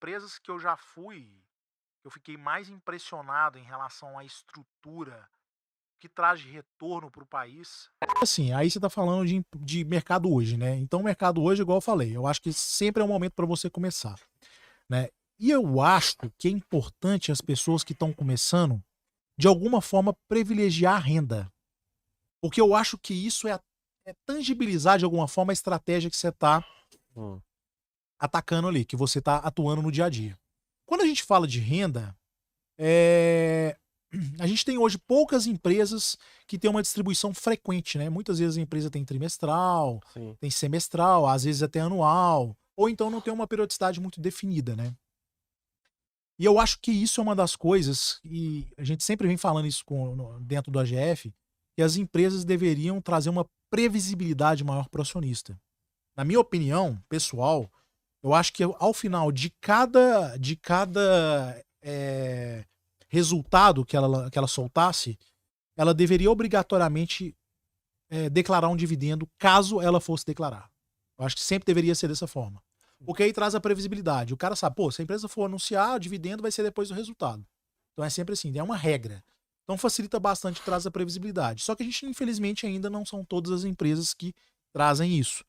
empresas que eu já fui, eu fiquei mais impressionado em relação à estrutura que traz de retorno para o país. Assim, aí você tá falando de mercado hoje, né? Então, o mercado hoje, igual eu falei, eu acho que sempre é um momento para você começar, né? E eu acho que é importante as pessoas que estão começando, de alguma forma, privilegiar a renda. Porque eu acho que isso é tangibilizar de alguma forma a estratégia que você está Hum. atacando ali, que você está atuando no dia a dia. Quando a gente fala de renda, é, a gente tem hoje poucas empresas que têm uma distribuição frequente, né? Muitas vezes a empresa tem trimestral, Sim. tem semestral, às vezes até anual, ou então não tem uma periodicidade muito definida, né? E eu acho que isso é uma das coisas, e a gente sempre vem falando isso dentro do AGF, que as empresas deveriam trazer uma previsibilidade maior para o acionista. Na minha opinião, pessoal, eu acho que ao final de cada resultado que ela soltasse, ela deveria obrigatoriamente declarar um dividendo caso ela fosse declarar. Eu acho que sempre deveria ser dessa forma. Porque aí traz a previsibilidade. O cara sabe, pô, se a empresa for anunciar, o dividendo vai ser depois do resultado. Então é sempre assim, é uma regra. Então facilita bastante, traz a previsibilidade. Só que a gente, infelizmente, ainda não são todas as empresas que trazem isso.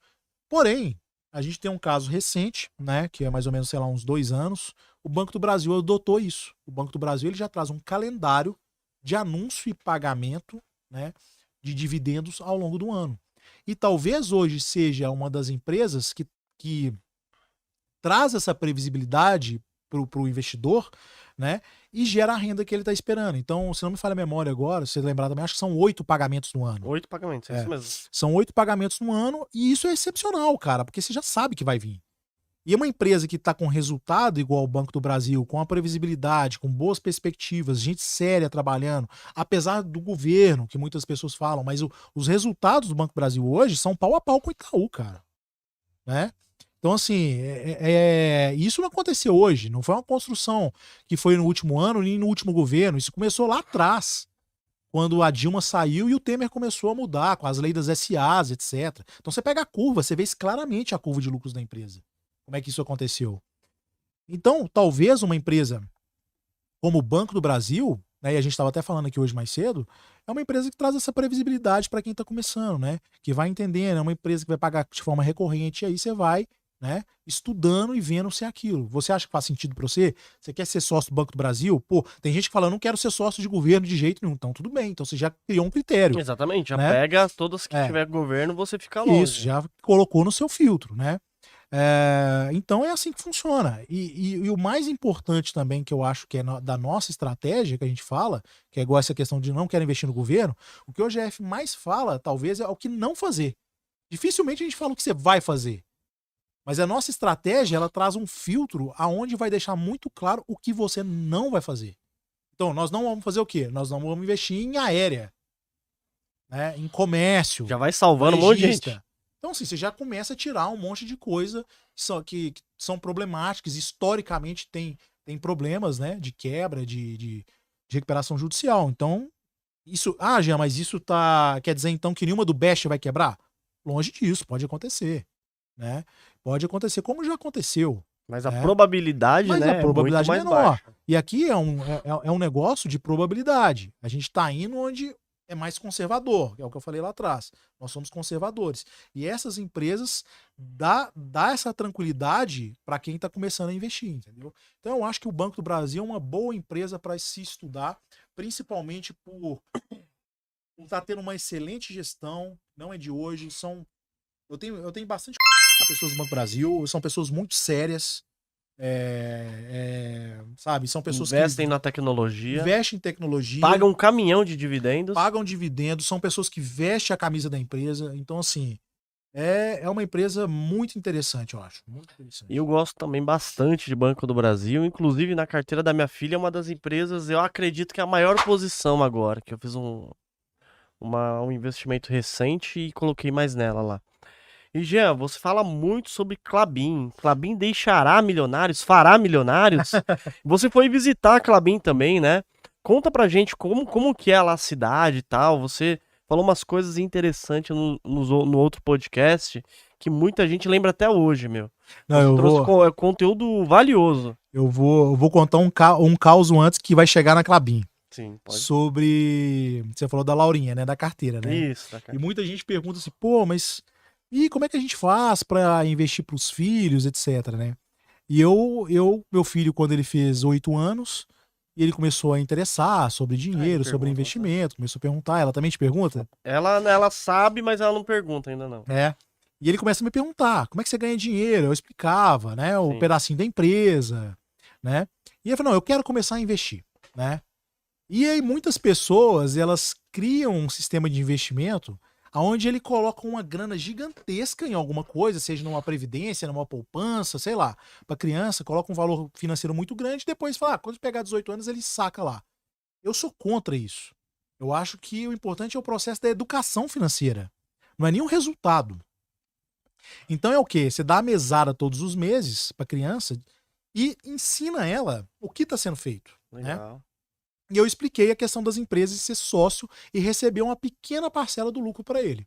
Porém, a gente tem um caso recente, né, que é mais ou menos, sei lá, uns 2 anos. O Banco do Brasil adotou isso. O Banco do Brasil ele já traz um calendário de anúncio e pagamento, né, de dividendos ao longo do ano. E talvez hoje seja uma das empresas que traz essa previsibilidade para o investidor, né? E gera a renda que ele está esperando. Então, se não me falha a memória agora, se você lembrar também, acho que são 8 pagamentos no ano. 8 pagamentos, é isso mesmo. São 8 pagamentos no ano e isso é excepcional, cara, porque você já sabe que vai vir. E uma empresa que está com resultado igual o Banco do Brasil, com a previsibilidade, com boas perspectivas, gente séria trabalhando, apesar do governo, que muitas pessoas falam, mas os resultados do Banco do Brasil hoje são pau a pau com o Itaú, cara. Né? Então, assim, isso não aconteceu hoje, não foi uma construção que foi no último ano nem no último governo, isso começou lá atrás, quando a Dilma saiu e o Temer começou a mudar com as leis das SAs, etc. Então você pega a curva, você vê claramente a curva de lucros da empresa. Como é que isso aconteceu? Então, talvez uma empresa como o Banco do Brasil, né, e a gente estava até falando aqui hoje mais cedo, é uma empresa que traz essa previsibilidade para quem está começando, né? Que vai entendendo, é uma empresa que vai pagar de forma recorrente, e aí você vai, né, estudando e vendo se é aquilo. Você acha que faz sentido para você? Você quer ser sócio do Banco do Brasil? Pô, tem gente que fala, eu não quero ser sócio de governo de jeito nenhum. Então, tudo bem. Então, você já criou um critério, Exatamente, já né? pega todas que É, tiver governo, você fica isso, longe. já colocou no seu filtro, né? Então é assim que funciona. E o mais importante também, que eu acho que é da nossa estratégia, que a gente fala, que é igual essa questão de não querer investir no governo, o que o OGF mais fala, talvez, é o que não fazer. Dificilmente a gente fala o que você vai fazer. Mas a nossa estratégia, ela traz um filtro aonde vai deixar muito claro o que você não vai fazer. Então, nós não vamos fazer o quê? Nós não vamos investir em aérea, né? Em comércio, Já vai salvando um monte de gente. varejista. Então, assim, você já começa a tirar um monte de coisa que são problemáticas, historicamente tem problemas, né, de quebra, de recuperação judicial. Então, isso. Ah, Jean, mas isso quer dizer então que nenhuma do Best vai quebrar? Longe disso, pode acontecer, né? Pode acontecer, como já aconteceu, Mas a né? probabilidade, Mas a né, é muito probabilidade é mais menor. baixa. E aqui é um negócio de probabilidade. A gente está indo onde é mais conservador, que é o que eu falei lá atrás. Nós somos conservadores. E essas empresas dá essa tranquilidade para quem está começando a investir, entendeu? Então eu acho que o Banco do Brasil é uma boa empresa para se estudar, principalmente por estar tendo uma excelente gestão, não é de hoje. Eu tenho bastante pessoas do Banco do Brasil, são pessoas muito sérias. Sabe, são pessoas que Investem na tecnologia, investem em tecnologia, pagam um caminhão de dividendos. pagam dividendos, são pessoas que vestem a camisa da empresa. Então, assim, é uma empresa muito interessante, eu acho. Muito interessante. E eu gosto também bastante de Banco do Brasil, inclusive na carteira da minha filha é uma das empresas, eu acredito que é a maior posição agora, que eu fiz um investimento recente e coloquei mais nela lá. E Jean, você fala muito sobre Klabin. Klabin deixará milionários, fará milionários. Você foi visitar a Klabin também, né? Conta pra gente como que é lá a cidade e tal. Você falou umas coisas interessantes no outro podcast que muita gente lembra até hoje, meu. Não, Você eu trouxe vou, conteúdo valioso. eu vou contar um caos antes que vai chegar na Klabin. Sim, pode. Sobre. Você falou da Laurinha, né? Da carteira, né? Isso, tá, E cara. muita gente pergunta assim, pô, mas. E como é que a gente faz pra investir pros filhos, etc, né? E meu filho, quando ele fez 8 anos, ele começou a interessar sobre Ah, ele dinheiro, sobre pergunta, tá? investimento, começou a perguntar. Ela também te pergunta? Ela sabe, mas ela não pergunta ainda não. É. E ele começa a me perguntar, como é que você ganha dinheiro? Eu explicava, né? O Sim. pedacinho da empresa, né? E ele falou, não, eu quero começar a investir, né? E aí muitas pessoas, elas criam um sistema de investimento onde ele coloca uma grana gigantesca em alguma coisa, seja numa previdência, numa poupança, sei lá, para criança, coloca um valor financeiro muito grande e depois fala, quando pegar 18 anos ele saca lá. Eu sou contra isso. Eu acho que o importante é o processo da educação financeira. Não é nem o resultado. Então é o quê? Você dá a mesada todos os meses para criança e ensina ela o que está sendo feito, né? Legal. E eu expliquei a questão das empresas de ser sócio e receber uma pequena parcela do lucro para ele.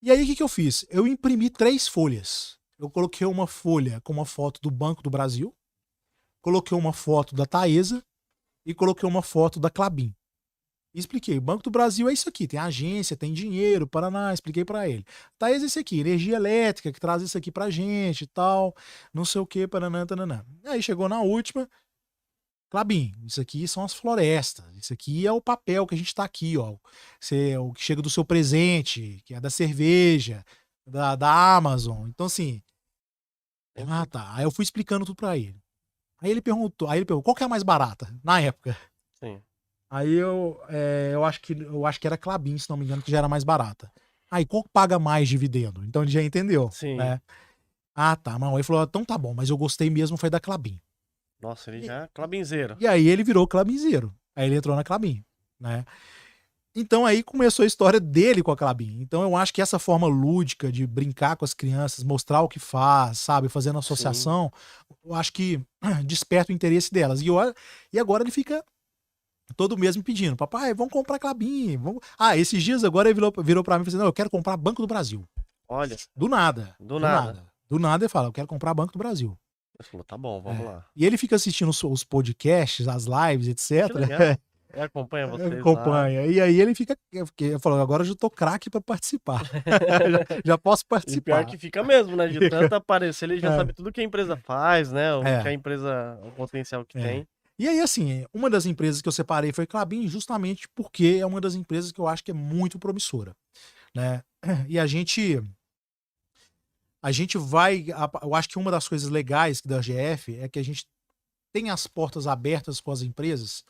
E aí o que, que eu fiz? Eu imprimi 3 folhas. Eu coloquei uma folha com uma foto do Banco do Brasil, coloquei uma foto da Taesa e coloquei uma foto da Klabin. E expliquei, o Banco do Brasil é isso aqui, tem agência, tem dinheiro, Paraná, expliquei para ele. Taesa é esse aqui, energia elétrica que traz isso aqui pra gente e tal, não sei o que, Paraná, tananã. Aí chegou na última, Klabin, isso aqui são as florestas, isso aqui é o papel que a gente tá aqui, ó. O que chega do seu presente, que é da cerveja, da Amazon. Então, assim, ah, tá. Aí eu fui explicando tudo pra ele. Aí ele perguntou, qual que é a mais barata, na época? Sim. Aí eu acho que era Klabin, se não me engano, que já era mais barata. Aí, qual que paga mais dividendo? Então ele já entendeu, Sim. né? Ah, tá, não. Ele falou, então tá bom, mas eu gostei mesmo foi da Klabin. Nossa, ele E, já é Klabinzeiro. e aí ele virou Klabinzeiro. Aí ele entrou na Klabin, né? Então aí começou a história dele com a Klabin. Então eu acho que essa forma lúdica de brincar com as crianças, mostrar o que faz, sabe, fazendo Sim. associação, eu acho que desperta o interesse delas. E agora ele fica todo mês me pedindo, papai, vamos comprar Klabin. Vamos... Ah, esses dias agora ele virou pra mim e falou assim, não, eu quero comprar Banco do Brasil. Olha, Do nada, do do nada. nada. Do nada ele fala, eu quero comprar Banco do Brasil. Ele falou, tá bom, vamos É. lá. E ele fica assistindo os podcasts, as lives, Que etc. legal. Ele acompanha vocês lá. Acompanha. E aí ele fica. Porque eu falo, agora eu já tô craque pra participar. já posso E pior participar. que fica mesmo, né? De tanto aparecer, ele já É, sabe tudo que a empresa faz, né? O que é, a empresa, o potencial que é. tem. E aí, assim, uma das empresas que eu separei foi Klabin, justamente porque é uma das empresas que eu acho que é muito promissora, né? E a gente vai. Eu acho que uma das coisas legais da GF é que a gente tem as portas abertas com as empresas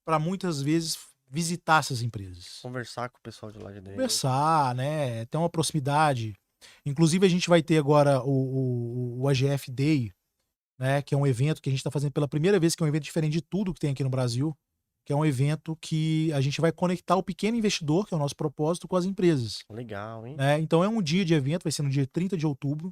para muitas vezes visitar essas empresas. Conversar com o pessoal de lá de dentro. Conversar, né? Ter uma proximidade. Inclusive, a gente vai ter agora o AGF Day, né? Que é um evento que a gente está fazendo pela primeira vez, que é um evento diferente de tudo que tem aqui no Brasil. Que é um evento que a gente vai conectar o pequeno investidor, que é o nosso propósito, com as empresas. Legal, hein? Né? Então é um dia de evento, vai ser no dia 30 de outubro.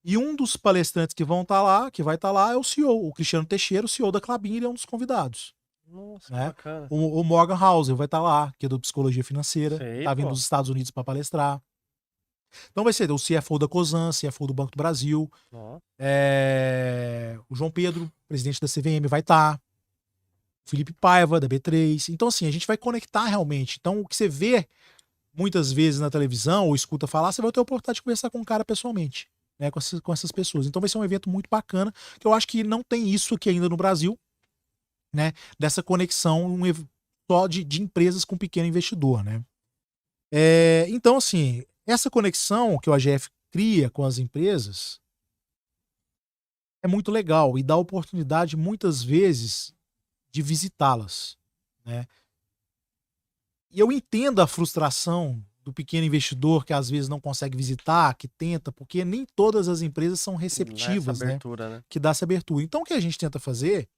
E um dos palestrantes que vão estar lá, que vai estar lá, é o CEO, o Cristiano Teixeira, o CEO da Klabin, ele é um dos convidados. Nossa, que Né? bacana. O Morgan Housel vai estar lá, que é do Psicologia Financeira, Sei, tá vindo pô. dos Estados Unidos para palestrar. Então vai ser o CFO da Cosan, CFO do Banco do Brasil, Ó, o João Pedro, presidente da CVM, vai estar. Felipe Paiva, da B3. Então, assim, a gente vai conectar realmente. Então, o que você vê muitas vezes na televisão ou escuta falar, você vai ter a oportunidade de conversar com o cara pessoalmente, né, com essas pessoas. Então vai ser um evento muito bacana, que eu acho que não tem isso aqui ainda no Brasil, né, dessa conexão só de empresas com pequeno investidor, né. Então, assim, essa conexão que o AGF cria com as empresas é muito legal e dá oportunidade, muitas vezes, de visitá-las, né. E eu entendo a frustração do pequeno investidor que às vezes não consegue visitar, que tenta, porque nem todas as empresas são dá essa receptivas, né? abertura, né? Que dá essa abertura. Então o que a gente tenta fazer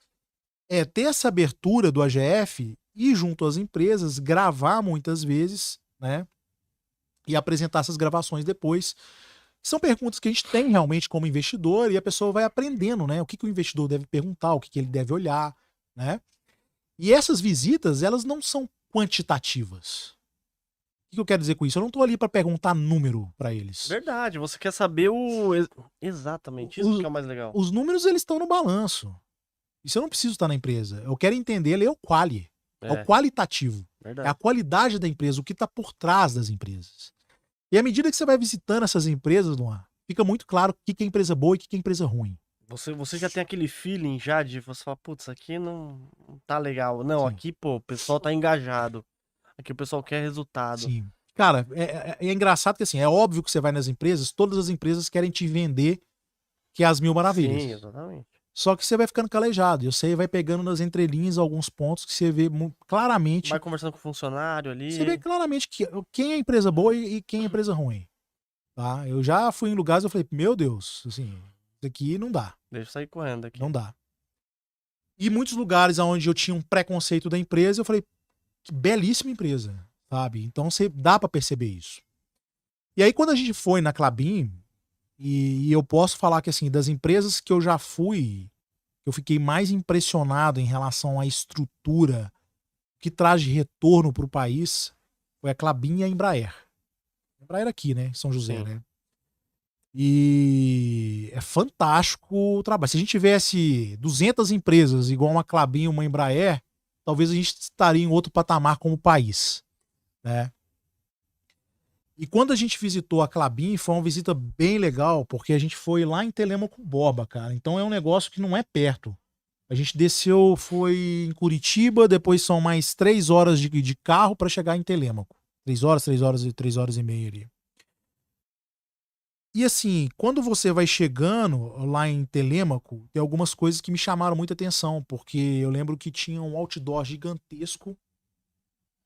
é ter essa abertura do AGF e junto às empresas gravar muitas vezes, né? E apresentar essas gravações depois. São perguntas que a gente tem realmente como investidor e a pessoa vai aprendendo, né? O que o investidor deve perguntar, o que ele deve olhar, né? E essas visitas, elas não são quantitativas. O que eu quero dizer com isso? Eu não tô ali pra perguntar número pra eles. Verdade, você quer saber exatamente, isso Os, que é o mais legal. os números, eles estão no balanço. Isso eu não preciso estar na empresa. Eu quero entender, ler o quali. É o qualitativo. É a Verdade. qualidade da empresa, o que tá por trás das empresas. E à medida que você vai visitando essas empresas, Luan, fica muito claro o que é empresa boa e o que é empresa ruim. Você já tem aquele feeling já de você falar, putz, aqui não tá legal. Não, Sim. aqui, pô, o pessoal tá engajado. Aqui o pessoal quer resultado. Sim. Cara, é engraçado que assim, é óbvio que você vai nas empresas, todas as empresas querem te vender que é as mil maravilhas. Sim, exatamente. Só que você vai ficando calejado. E você vai pegando nas entrelinhas alguns pontos que você vê claramente. Vai conversando com o funcionário ali. Você vê claramente quem é empresa boa e quem é empresa ruim. Tá? Eu já fui em lugares e eu falei, meu Deus, assim, isso aqui não dá. Deixa eu sair correndo aqui. Não dá. E muitos lugares onde eu tinha um preconceito da empresa, eu falei, que belíssima empresa, sabe? Então você dá pra perceber isso. E aí quando a gente foi na Klabin, e eu posso falar que assim, das empresas que eu já fui, eu fiquei mais impressionado em relação à estrutura que traz de retorno para o país, foi a Klabin e a Embraer. A Embraer aqui, né? Em São José, Sim. né? E é fantástico o trabalho. Se a gente tivesse 200 empresas igual uma Klabin e uma Embraer, talvez a gente estaria em outro patamar como país, né? E quando a gente visitou a Klabin, foi uma visita bem legal, porque a gente foi lá em Telêmaco Borba, cara. Então é um negócio que não é perto. A gente desceu, foi em Curitiba, depois são mais 3 horas de carro para chegar em Telêmaco. 3 horas e meia ali. E assim, quando você vai chegando lá em Telêmaco, tem algumas coisas que me chamaram muita atenção, porque eu lembro que tinha um outdoor gigantesco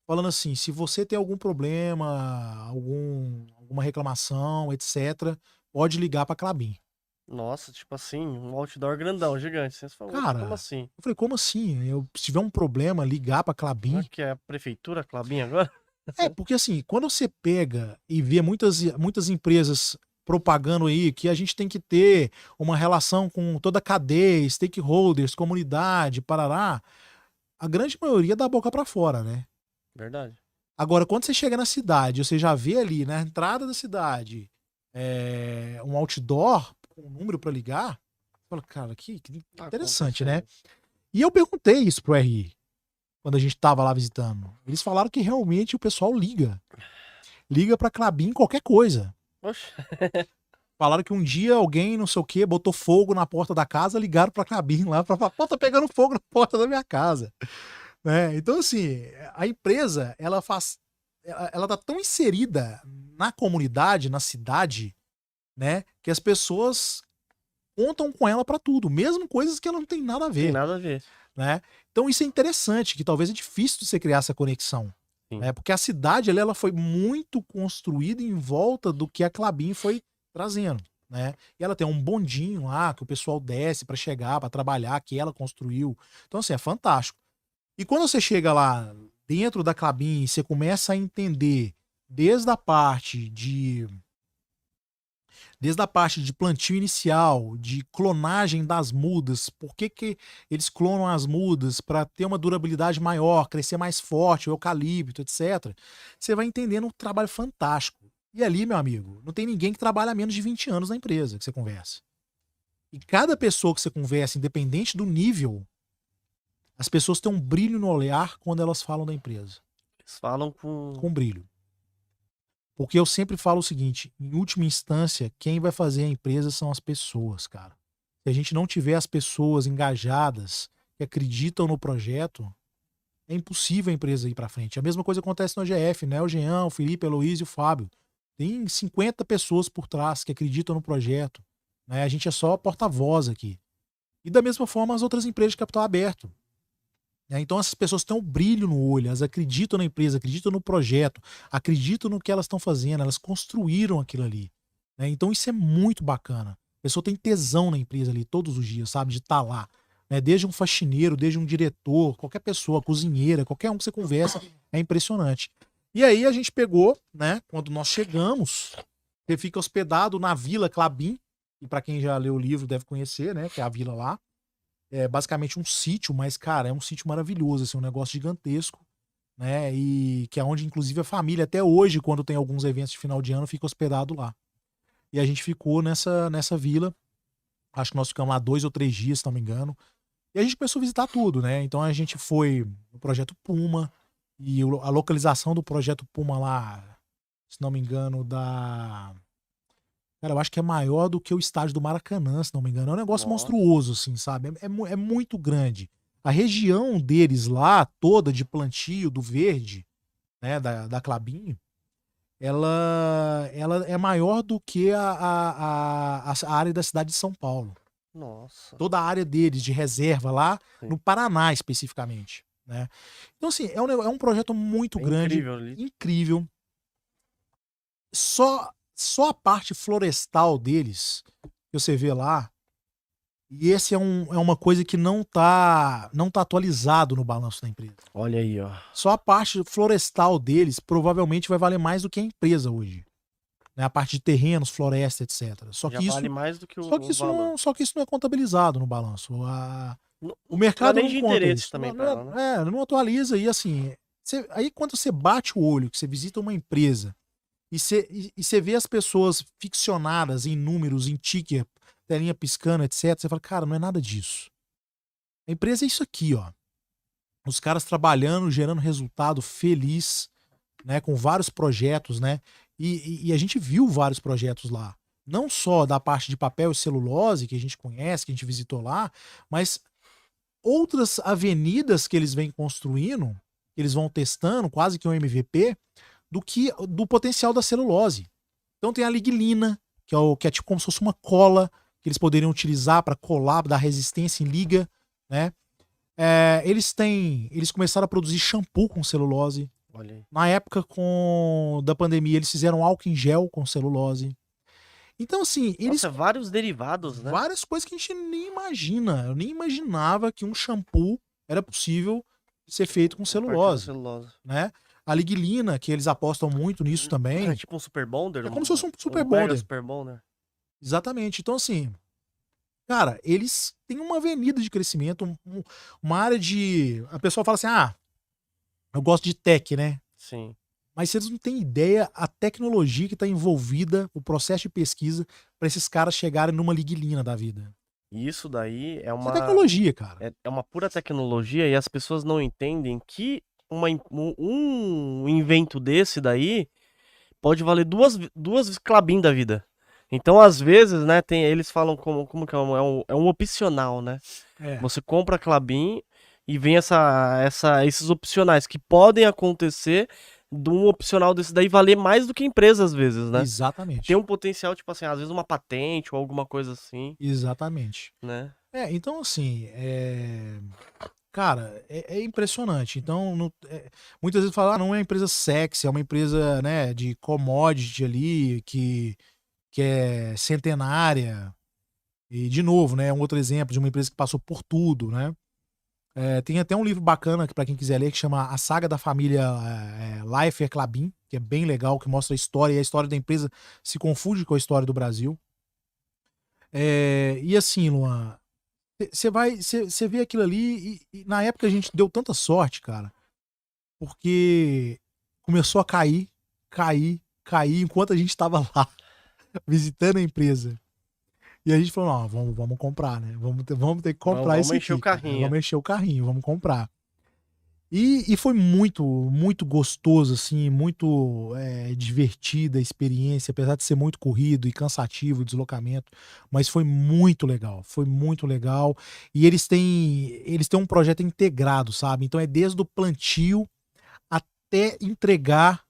falando assim, se você tem algum problema, alguma reclamação, etc, pode ligar pra Klabin. Nossa, tipo assim, um outdoor grandão, gigante. Você falou, Cara, como assim? eu falei, como assim? Se tiver um problema, ligar pra Klabin. Será que é a prefeitura Klabin agora? É, porque assim, quando você pega e vê muitas empresas propagando aí que a gente tem que ter uma relação com toda a cadeia, stakeholders, comunidade, parará, a grande maioria dá a boca pra fora, né? Verdade. Agora, quando você chega na cidade, você já vê ali na entrada da cidade um outdoor com um número pra ligar, você fala, cara, que Tá interessante, né? acontecendo. E eu perguntei isso pro RI, quando a gente tava lá visitando. Eles falaram que realmente o pessoal liga. Liga pra Klabin qualquer coisa. Oxe, Falaram que um dia alguém, não sei o que, botou fogo na porta da casa, ligaram pra Klabin lá pra falar, pô, tá pegando fogo na porta da minha casa. Né? Então, assim, a empresa, ela tá tão inserida na comunidade, na cidade, né, que as pessoas contam com ela pra tudo, mesmo coisas que ela não tem nada a tem ver, nada a ver. né? Então isso é interessante, que talvez é difícil de você criar essa conexão, Sim. né? Porque a cidade ela foi muito construída em volta do que a Klabin foi trazendo, né? E ela tem um bondinho lá que o pessoal desce pra chegar, pra trabalhar, que ela construiu. Então assim, é fantástico. E quando você chega lá dentro da Klabin, você começa a entender desde a parte de plantio inicial, de clonagem das mudas, por que eles clonam as mudas para ter uma durabilidade maior, crescer mais forte, o eucalipto, etc. Você vai entendendo um trabalho fantástico. E ali, meu amigo, não tem ninguém que trabalha há menos de 20 anos na empresa que você conversa. E cada pessoa que você conversa, independente do nível, as pessoas têm um brilho no olhar quando elas falam da empresa. Eles falam com Com brilho. Porque eu sempre falo o seguinte, em última instância, quem vai fazer a empresa são as pessoas, cara. Se a gente não tiver as pessoas engajadas, que acreditam no projeto, é impossível a empresa ir para frente. A mesma coisa acontece no OGF, né? O Jean, o Felipe, a Heloísa e o Fábio. Tem 50 pessoas por trás que acreditam no projeto. Né? A gente é só porta-voz aqui. E da mesma forma as outras empresas de capital aberto. Então essas pessoas têm um brilho no olho, elas acreditam na empresa, acreditam no projeto, acreditam no que elas estão fazendo, elas construíram aquilo ali. Então isso é muito bacana. A pessoa tem tesão na empresa ali todos os dias, sabe? De estar lá. Desde um faxineiro, desde um diretor, qualquer pessoa, cozinheira, qualquer um que você conversa, é impressionante. E aí a gente pegou, né? Quando nós chegamos, você fica hospedado na Vila Klabin, e para quem já leu o livro deve conhecer, né? Que é a vila lá. É basicamente um sítio, mas, cara, é um sítio maravilhoso, assim, um negócio gigantesco, né? E que é onde, inclusive, a família, até hoje, quando tem alguns eventos de final de ano, fica hospedado lá. E a gente ficou nessa vila. Acho que nós ficamos lá 2 ou 3 dias, se não me engano. E a gente começou a visitar tudo, né? Então a gente foi no Projeto Puma. E a localização do Projeto Puma lá, se não me engano, Cara, eu acho que é maior do que o estádio do Maracanã, se não me engano. É um negócio Nossa. monstruoso, assim, sabe? É muito grande. A região deles lá, toda de plantio do verde, né, da Klabin, ela é maior do que a área da cidade de São Paulo. Nossa. Toda a área deles de reserva lá, Sim. no Paraná especificamente, né? Então, assim, é um projeto muito É grande, incrível ali. incrível. Só a parte florestal deles, que você vê lá, e esse é uma coisa que não tá atualizado no balanço da empresa. Olha aí, ó. Só a parte florestal deles provavelmente vai valer mais do que a empresa hoje, né? A parte de terrenos, floresta, etc. Só Já que vale isso, mais do que só que o isso valor. não, só que isso não é contabilizado no balanço. Não, O não mercado dá nem não de conta interesse isso. também pra ela, né? Não atualiza e assim, aí quando você bate o olho, que você visita uma empresa e você vê as pessoas ficcionadas em números, em ticker, telinha piscando, etc. Você fala, cara, não é nada disso. A empresa é isso aqui, ó. Os caras trabalhando, gerando resultado feliz, né? Com vários projetos, né? E a gente viu vários projetos lá. Não só da parte de papel e celulose, que a gente conhece, que a gente visitou lá, mas outras avenidas que eles vêm construindo, que eles vão testando, quase que um MVP, do potencial da celulose. Então tem a lignina, que é tipo como se fosse uma cola que eles poderiam utilizar para colar, dar resistência em liga, né? Eles começaram a produzir shampoo com celulose. Olha aí. Na época da pandemia, eles fizeram álcool em gel com celulose. Então, assim, Nossa, vários derivados, né? várias coisas que a gente nem imagina. Eu nem imaginava que um shampoo era possível ser feito com A partir da celulose, celulose. né? A lignina, que eles apostam muito nisso É também. tipo um super bonder? É como se fosse um super mega bonder. super bonder. Exatamente. Então, assim, cara, eles têm uma avenida de crescimento, uma área de. A pessoa fala assim: ah, eu gosto de tech, né? Sim. Mas vocês não têm ideia a tecnologia que está envolvida, o processo de pesquisa, para esses caras chegarem numa lignina da vida. E isso daí é Isso é uma, tecnologia, cara. é uma pura tecnologia e as pessoas não entendem que um invento desse daí pode valer duas Klabin da vida. Então, às vezes, né, eles falam como que é um opcional, né? É. Você compra a Klabin e vem esses opcionais que podem acontecer de um opcional desse daí valer mais do que a empresa, às vezes, né? Exatamente. Tem um potencial, tipo assim, às vezes uma patente ou alguma coisa assim, Exatamente. né? Então assim, cara, é impressionante. Então, muitas vezes falam, não é uma empresa sexy, é uma empresa, né, de commodity ali, que é centenária. E, de novo, né, um outro exemplo de uma empresa que passou por tudo, né? Tem até um livro bacana para quem quiser ler que chama A Saga da Família Lifer Klabin, que é bem legal, que mostra a história, e a história da empresa se confunde com a história do Brasil. E assim, Luan, você vê aquilo ali e na época a gente deu tanta sorte, cara, porque começou a cair enquanto a gente estava lá visitando a empresa. E a gente falou, não, vamos comprar, né? Vamos ter que comprar Vamos isso encher aqui, o cara. carrinho. Vamos encher o carrinho, vamos comprar. E foi muito, muito gostoso, assim, muito divertida a experiência, apesar de ser muito corrido e cansativo o deslocamento, mas foi muito legal, foi muito legal. E eles têm um projeto integrado, sabe? Então é desde o plantio até entregar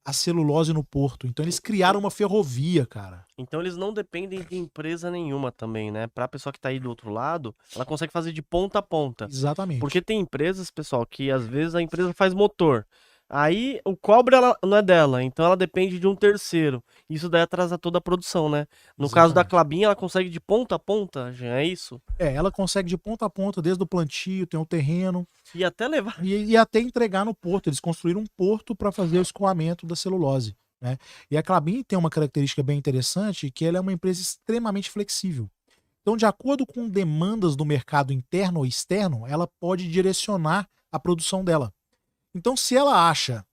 a celulose no porto. Então eles criaram uma ferrovia, cara. Então eles não dependem de empresa nenhuma também, né? Pra pessoa que tá aí do outro lado, ela consegue fazer de ponta a ponta. Exatamente. Porque tem empresas, pessoal, que às vezes a empresa faz motor. Aí o cobre ela não é dela, então ela depende de um terceiro. Isso daí atrasa toda a produção, né? No caso da Exatamente. Klabin, ela consegue de ponta a ponta, já é isso? Ela consegue de ponta a ponta, desde o plantio, tem o terreno, E até levar. e até entregar no porto. Eles construíram um porto para fazer o escoamento da celulose, né? E a Klabin tem uma característica bem interessante, que ela é uma empresa extremamente flexível. Então, de acordo com demandas do mercado interno ou externo, ela pode direcionar a produção dela. Então, se ela acha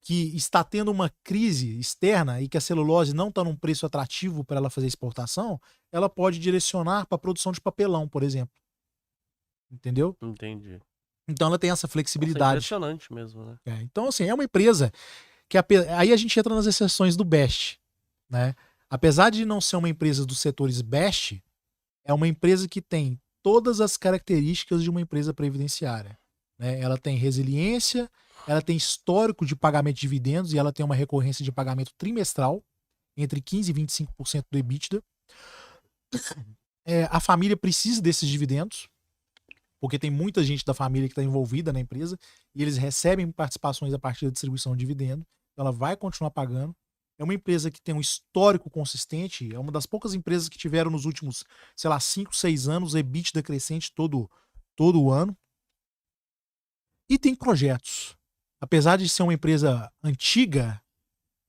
que está tendo uma crise externa e que a celulose não está num preço atrativo para ela fazer exportação, ela pode direcionar para a produção de papelão, por exemplo. Entendeu? Entendi. Então ela tem essa Nossa, flexibilidade. impressionante mesmo, né? Então, assim, é uma empresa que aí a gente entra nas exceções do BEST, né? Apesar de não ser uma empresa dos setores BEST, é uma empresa que tem todas as características de uma empresa previdenciária, né? Ela tem resiliência, ela tem histórico de pagamento de dividendos e ela tem uma recorrência de pagamento trimestral entre 15% e 25% do EBITDA. A família precisa desses dividendos, porque tem muita gente da família que está envolvida na empresa e eles recebem participações a partir da distribuição de dividendo. Então ela vai continuar pagando. É uma empresa que tem um histórico consistente, é uma das poucas empresas que tiveram nos últimos, sei lá, 5, 6 anos EBITDA crescente todo o ano. E tem projetos. Apesar de ser uma empresa antiga,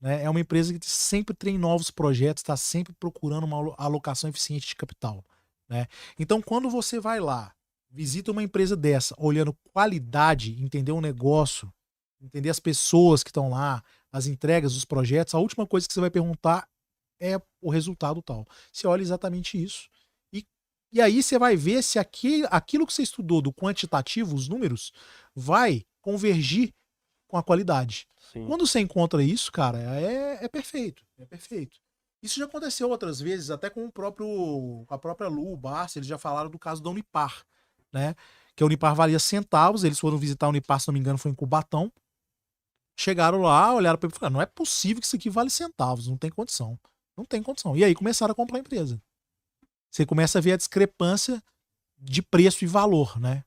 né, é uma empresa que sempre tem novos projetos, está sempre procurando uma alocação eficiente de capital, né? Então, quando você vai lá, visita uma empresa dessa, olhando qualidade, entender o negócio, entender as pessoas que estão lá, as entregas, os projetos, a última coisa que você vai perguntar é o resultado tal. Você olha exatamente isso. E aí você vai ver se aquilo que você estudou do quantitativo, os números, vai convergir com a qualidade. Sim. Quando você encontra isso, cara, é perfeito. É perfeito. Isso já aconteceu outras vezes, até com a própria Lu, o Barça, eles já falaram do caso da Unipar, né? Que a Unipar valia centavos, eles foram visitar a Unipar, se não me engano, foi em Cubatão. Chegaram lá, olharam para ele e falaram: não é possível que isso aqui vale centavos, não tem condição. Não tem condição. E aí começaram a comprar a empresa. Você começa a ver a discrepância de preço e valor, né?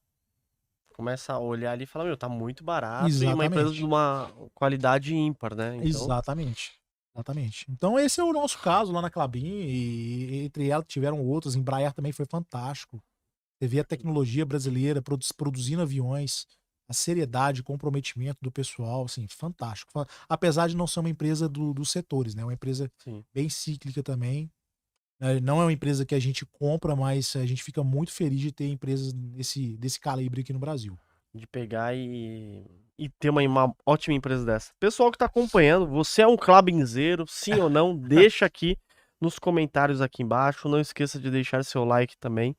Começa a olhar ali e falar, meu, tá muito barato e uma empresa de Exatamente. uma qualidade ímpar, né? Então, Exatamente. Exatamente. Então esse é o nosso caso lá na Klabin e entre elas tiveram outros. Embraer também foi fantástico. Você vê a tecnologia brasileira produzindo aviões, a seriedade, comprometimento do pessoal, assim, fantástico. Apesar de não ser uma empresa dos setores, né? É uma empresa sim. bem cíclica também. Não é uma empresa que a gente compra, mas a gente fica muito feliz de ter empresas desse calibre aqui no Brasil. De pegar e ter uma ótima empresa dessa. Pessoal que tá acompanhando, você é um Klabinzeiro, sim ou não? Deixa aqui nos comentários aqui embaixo. Não esqueça de deixar seu like também.